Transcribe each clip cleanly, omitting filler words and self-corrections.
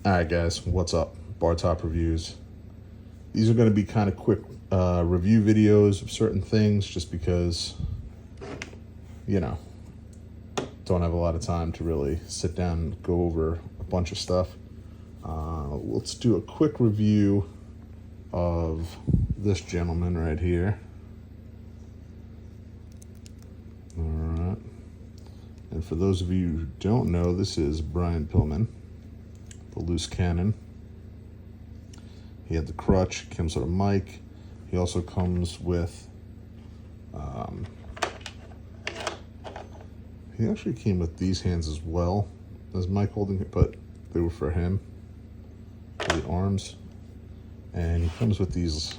Alright guys, what's up? Bar Top Reviews. These are going to be kind of quick review videos of certain things just because, you know, don't have a lot of time to really sit down and go over a bunch of stuff. Let's do a quick review of this gentleman right here. Alright. And for those of you who don't know, this is Brian Pillman, the loose cannon. He had the crutch, comes with a mic. He also comes with, he actually came with these hands as well as mic holding, but they were for him, for the arms. And he comes with these,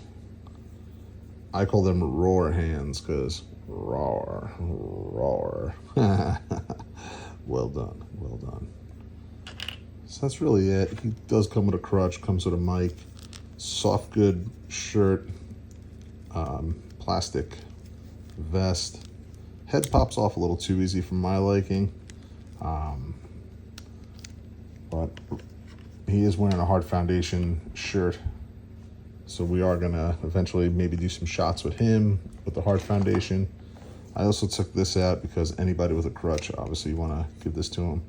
I call them roar hands, because roar, roar. Well done, well done. So that's really it. He does come with a crutch, comes with a mic, soft good shirt, plastic vest. Head pops off a little too easy for my liking, but he is wearing a hard foundation shirt, so we are gonna eventually maybe do some shots with him with the hard foundation. I also took this out because anybody with a crutch, obviously you want to give this to him.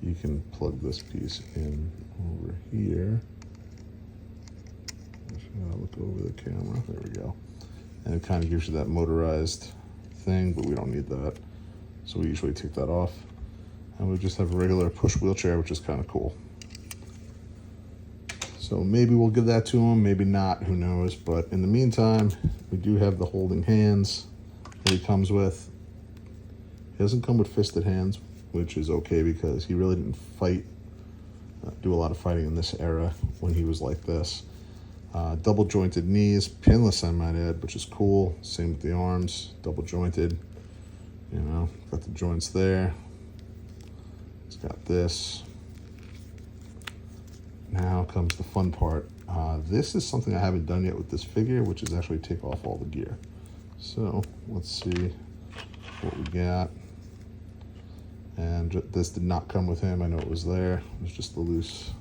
You can plug this piece in over here. Look over the camera. There we go. And it kind of gives you that motorized thing, but we don't need that. So we usually take that off. And we just have a regular push wheelchair, which is kind of cool. So maybe we'll give that to him, maybe not, who knows. But in the meantime, we do have the holding hands that he comes with. He doesn't come with fisted hands, which is okay because he really didn't do a lot of fighting in this era when he was like this. Double jointed knees, pinless I might add, which is cool. Same with the arms, double jointed. You know, got the joints there. It's got this. Now comes the fun part. This is something I haven't done yet with this figure, which is actually take off all the gear. So let's see what we got. And this did not come with him. I know it was there. It was just the loose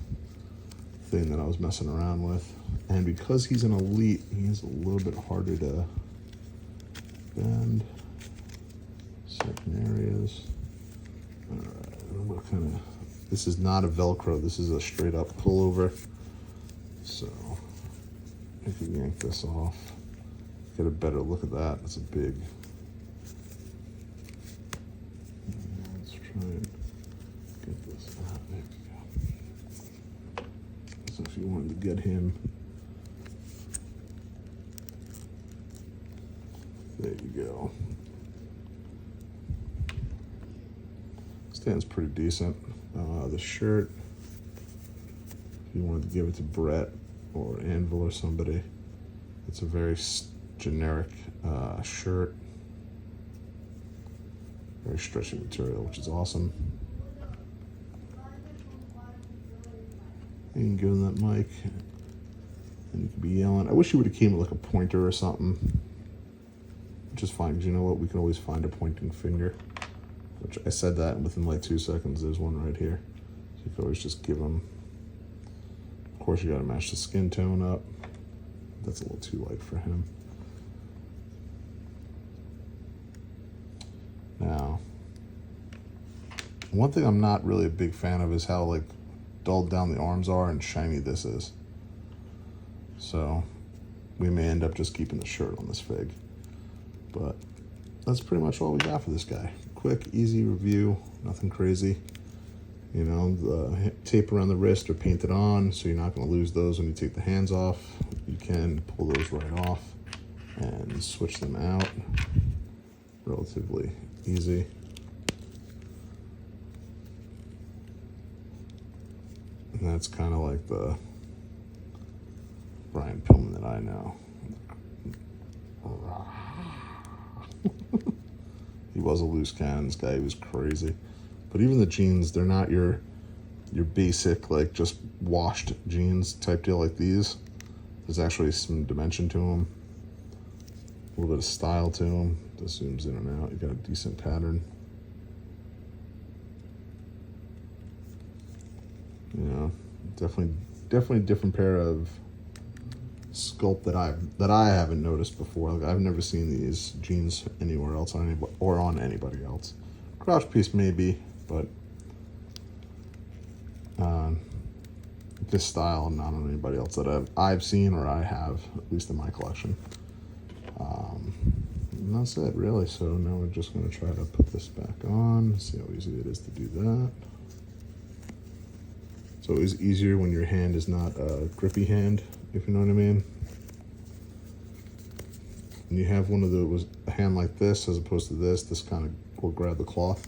thing that I was messing around with. And because he's an elite, he's a little bit harder to bend certain areas. All right, what kind of, this is not a Velcro, this is a straight up pullover. So if you yank this off, get a better look at that. That's a big, let's try and get this out. There we go. So if you wanted to get him, there you go. Stands pretty decent. The shirt, if you wanted to give it to Brett or Anvil or somebody, it's a very generic shirt. Very stretchy material, which is awesome. You can give him that mic, and you can be yelling. I wish you would have came with like a pointer or something, which is fine, because you know what? We can always find a pointing finger, which I said that, and within like 2 seconds, there's one right here. So you can always just give them. Of course, you got to match the skin tone up. That's a little too light for him. Now, one thing I'm not really a big fan of is how like dulled down the arms are and shiny this is. So we may end up just keeping the shirt on this fig. But that's pretty much all we got for this guy. Quick, easy review, nothing crazy. You know, the tape around the wrist are painted on, so you're not going to lose those when you take the hands off. You can pull those right off and switch them out. Relatively easy. And that's kind of like the Brian Pillman that I know. He was a loose cannon. This guy, he was crazy. But even the jeans, they're not your basic, like, just washed jeans type deal like these. There's actually some dimension to them. A little bit of style to them. This zooms in and out. You got a decent pattern. You know, Definitely different pair of sculpt that I haven't noticed before. Like, I've never seen these jeans anywhere else on anybody or on anybody else. Crouch piece maybe, but this style not on anybody else that I've seen or I have, at least in my collection. And that's it really. So now we're just going to try to put this back on, see how easy it is to do that. It's always easier when your hand is not a grippy hand, if you know what I mean. When you have one of those, a hand like this as opposed to this kind of will grab the cloth.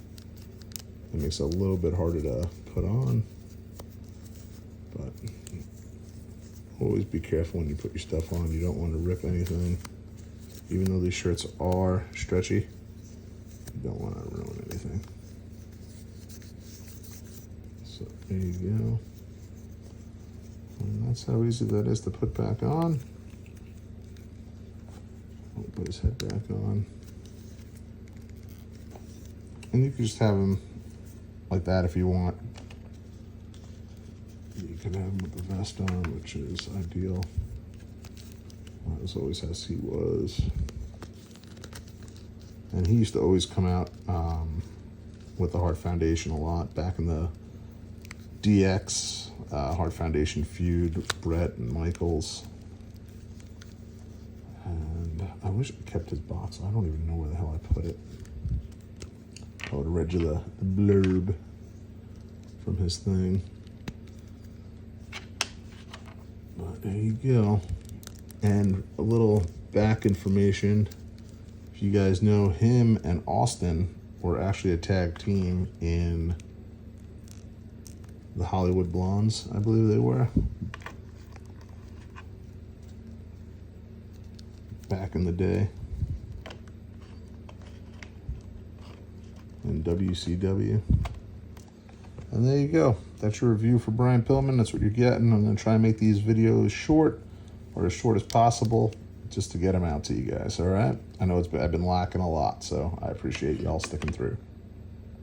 It makes it a little bit harder to put on. But always be careful when you put your stuff on. You don't want to rip anything. Even though these shirts are stretchy, you don't want to ruin anything. So there you go. And that's how easy that is to put back on. I'll put his head back on. And you can just have him like that if you want. You can have him with the vest on, which is ideal. As always as he was. And he used to always come out with the hard foundation a lot back in the DX hard foundation feud, Brett and Michaels. And I wish I kept his box. I don't even know where the hell I put it. I would have read you the blurb from his thing. But there you go. And a little back information. If you guys know, him and Austin were actually a tag team in the Hollywood Blondes, I believe they were. Back in the day. In WCW. And there you go. That's your review for Brian Pillman. That's what you're getting. I'm going to try and make these videos short, or as short as possible, just to get them out to you guys, all right? I know I've been lacking a lot, so I appreciate y'all sticking through.